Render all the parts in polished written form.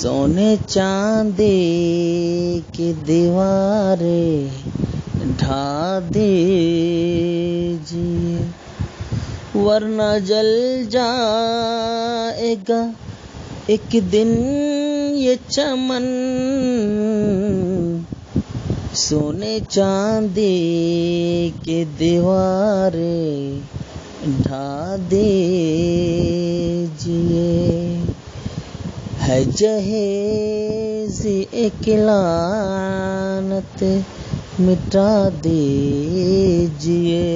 سونے چاندی کی دیواریں ڈھا دیجیے ورنہ جل جائے گا ایک دن یہ چمن. سونے چاندی کی دیواریں ڈھا دیجیے ہے جہیز ایک لعنت مٹا دیجیے.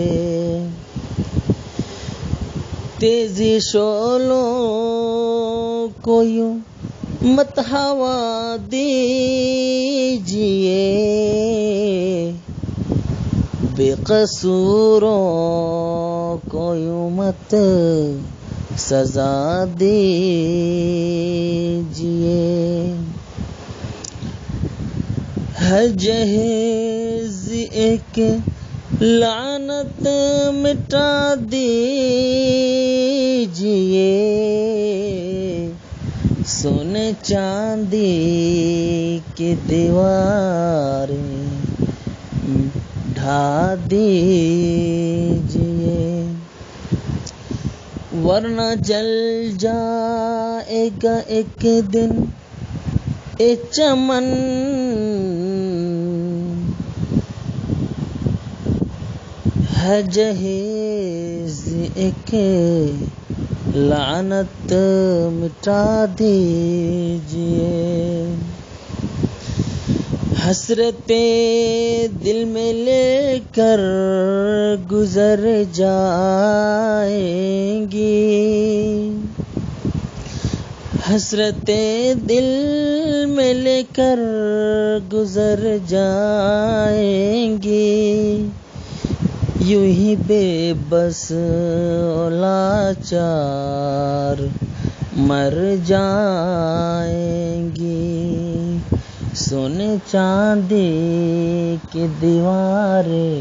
تیزی شعلوں کو یوں مت ہوا دیجیے بے قصوروں کو یوں مت سزا دیجیے. ہے جہیز ایک لعنت مٹا دیجیے سونے چاندی کی دیواریں ڈھا دیجیے ورنہ جل جائے گا ایک دن اے چمن. ہے جہیز ایک لعنت مٹا دیجیے. حسرتیں دل میں لے کر گزر جائیں گی حسرتیں دل میں لے کر گزر جائیں گی یوں ہی بے بس لاچار مر جائیں گی. سونے چاندی کی دیواریں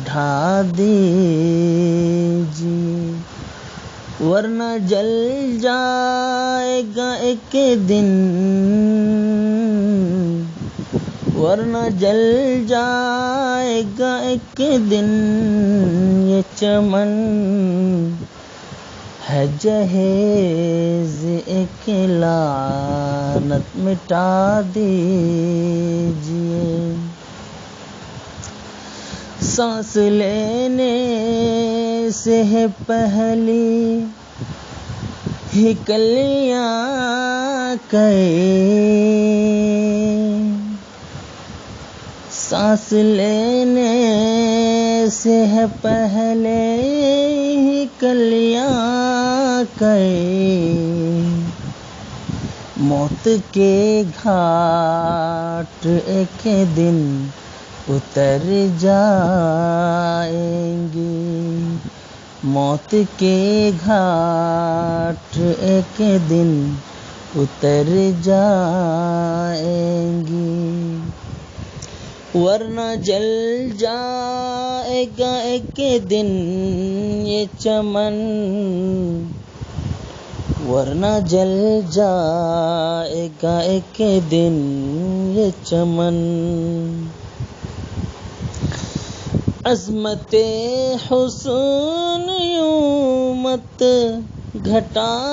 ڈھا دیجیے ورنہ جل جائے گا ایک دن ورنہ جل جائے گا ایک دن یہ چمن. ہے جہیز ایک لعنت مٹا دیجیے. سانس لینے سے ہے پہلی ہی کلیاں کئے سانس لینے سے ہے پہلے ہی کلیاں کئے موت کے گھاٹ ایک دن اتر جائیں گی موت کے گھاٹ ایک دن اتر جائیں گی ورنہ جل جائے گا ایک دن یہ چمن ورنہ جل جائے گا ایک دن یہ چمن. عظمت حسن یوں مت گھٹا